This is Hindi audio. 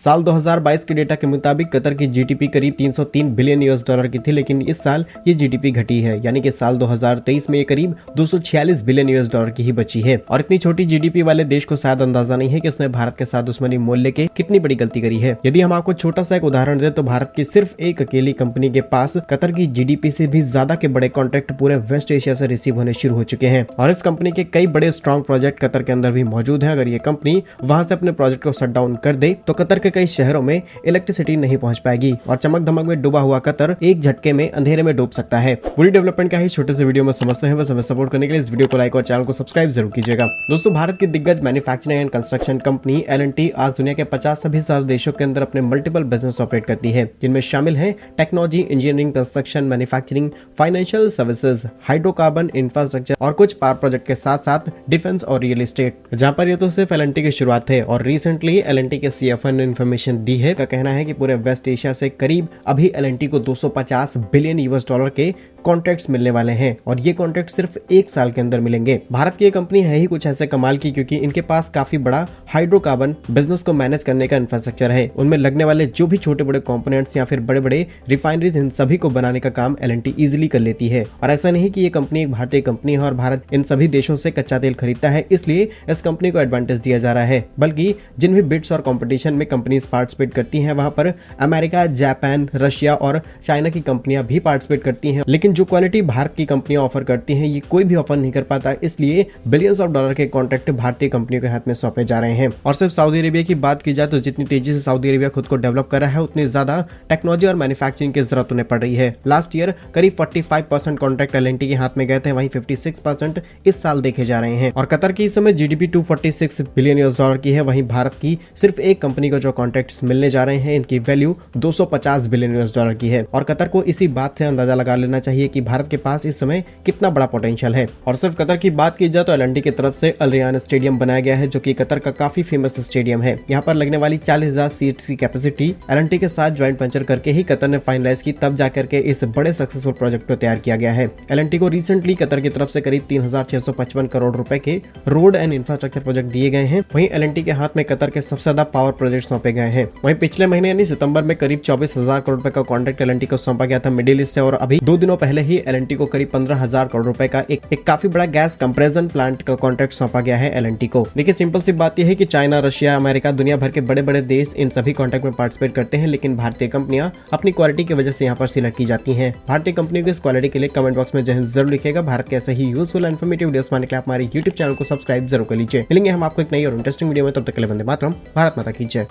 साल 2022 के डेटा के मुताबिक कतर की जीडीपी करीब 303 बिलियन यूएस डॉलर की थी, लेकिन इस साल ये जीडीपी घटी है, यानी कि साल 2023 में ये करीब 246 बिलियन यूएस डॉलर की ही बची है। और इतनी छोटी जीडीपी वाले देश को शायद अंदाजा नहीं है कि इसने भारत के साथ दुश्मनी मूल्य के कितनी बड़ी गलती करी है। यदि हम आपको छोटा सा एक उदाहरण दें तो भारत की सिर्फ एक अकेली कंपनी के पास कतर की जीडीपी से भी ज्यादा के बड़े कॉन्ट्रैक्ट पूरे वेस्ट एशिया से रिसीव होने शुरू हो चुके हैं और इस कंपनी के कई बड़े स्ट्रॉन्ग प्रोजेक्ट कतर के अंदर भी मौजूद हैं। अगर ये कंपनी वहां से अपने प्रोजेक्ट को शट डाउन कर दे तो कतर के कई शहरों में इलेक्ट्रिसिटी नहीं पहुंच पाएगी और चमक धमक में डूबा हुआ कतर एक झटके में अंधेरे में डूब सकता है। पूरी डेवलपमेंट का ही छोटे से वीडियो में समझते हैं, बस हमें सपोर्ट करने के लिए इस वीडियो को लाइक और चैनल को सब्सक्राइब जरूर कीजिएगा। दोस्तों, भारत की दिग्गज manufacturing and construction company L&T आज दुनिया के 50 से भी ज्यादा देशों के अंदर अपने मल्टीपल बिजनेस ऑपरेट करती है, जिनमें शामिल है technology, engineering, construction, manufacturing, financial services, hydrocarbon, infrastructure और कुछ पावर प्रोजेक्ट के साथ साथ डिफेंस और रियल एस्टेट। जहां पर ये तो सिर्फ L&T की शुरुआत है और रिसेंटली L&T के CFO ने इन्फॉर्मेशन दी है। का कहना है कि पूरे वेस्ट एशिया से करीब अभी L&T को 250 बिलियन यूएस डॉलर के कॉन्ट्रैक्ट्स मिलने वाले हैं और ये कॉन्ट्रैक्ट सिर्फ एक साल के अंदर मिलेंगे। भारत की ये कंपनी है ही कुछ ऐसे कमाल की, क्योंकि इनके पास काफी बड़ा हाइड्रोकार्बन बिजनेस को मैनेज करने का इंफ्रास्ट्रक्चर है। उनमें लगने वाले जो भी छोटे बड़े कंपोनेंट्स या फिर बड़े बड़े रिफाइनरीज, इन सभी को बनाने का काम L&T इजीली कर लेती है। और ऐसा नहीं कि ये कंपनी एक भारतीय कंपनी है और भारत इन सभी देशों से कच्चा तेल खरीदता है इसलिए इस कंपनी को एडवांटेज दिया जा रहा है, बल्कि जिन भी बिड्स और कंपटीशन में कंपनीज पार्टिसिपेट करती हैं वहां पर अमेरिका, जापान, रशिया और चाइना की कंपनियां भी पार्टिसिपेट करती हैं। लेकिन जो क्वालिटी भारत की कंपनियां ऑफर करती हैं ये कोई भी ऑफर नहीं कर पाता, इसलिए बिलियंस ऑफ डॉलर के कॉन्ट्रैक्ट भारतीय कंपनियों के हाथ में सौंपे जा रहे हैं। और सिर्फ सऊदी अरेबिया की बात की जाए तो जितनी तेजी से सऊदी अरेबिया खुद को डेवलप कर रहा है उतनी ज्यादा टेक्नोलॉजी और मैन्युफैक्चरिंग की जरूरत उन्हें पड़ रही है। लास्ट ईयर करीब 45% कॉन्ट्रैक्ट L&T के हाथ में गए थे, वहीं 56% इस साल देखे जा रहे हैं। और कतर की इस समय जीडीपी 246 बिलियन यूएस डॉलर की है, वहीं भारत की सिर्फ एक कंपनी को जो कॉन्ट्रैक्ट्स मिलने जा रहे हैं इनकी वैल्यू 250 बिलियन यूएस डॉलर की है। और कतर को इसी बात से अंदाजा लगा लेना चाहिए कि भारत के पास इस समय कितना बड़ा पोटेंशियल है। और सिर्फ कतर की बात की जाए तो L&T की तरफ से अल रियान स्टेडियम बनाया गया है, जो कि कतर का काफी फेमस स्टेडियम है। यहाँ पर लगने वाली 40,000 सीट्स की कैपेसिटी L&T के साथ ज्वाइंट वेंचर करके ही कतर ने फाइनलाइज की, तब जाकर के इस बड़े सक्सेसफुल प्रोजेक्ट को तैयार किया गया है। L&T को रिसेंटली कतर की तरफ से करीब 3,655 करोड़ रुपए के रोड एंड इंफ्रास्ट्रक्चर प्रोजेक्ट दिए गए हैं। वहीं L&T के हाथ में कतर के सबसे ज्यादा पावर प्रोजेक्ट सौंपे गए हैं। वहीं पिछले महीने यानी सितंबर में करीब 24,000 करोड़ रुपए का कॉन्ट्रैक्ट L&T को सौंपा गया था मिडिल ईस्ट से, और अभी 2 दिनों पहले ही L&T को करीब 15,000 करोड़ रुपए का एक काफी बड़ा गैस कंप्रेशन प्लांट का कॉन्ट्रैक्ट सौंपा गया है L&T को। देखिए, सिंपल सी बात यह है कि चाइना, रशिया, अमेरिका, दुनिया भर के बड़े बड़े देश इन सभी कॉन्ट्रैक्ट में पार्टिसिपेट करते हैं, लेकिन भारतीय कंपनियां अपनी क्वालिटी की वजह से यहाँ पर सिलेक्ट की जाती हैं। भारतीय कंपनियों की इस क्वालिटी के लिए कमेंट बॉक्स में जय हिंद जरूर लिखिएगा। भारत के ऐसे ही यूजफुल इन्फॉर्मेटिव वीडियोस पाने के लिए आप हमारे YouTube चैनल को सब्सक्राइब जरूर कर लीजिए। मिलेंगे हम आपको एक नई और इंटरेस्टिंग वीडियो में, तब तक के लिए वंदे मातरम, भारत माता की जय।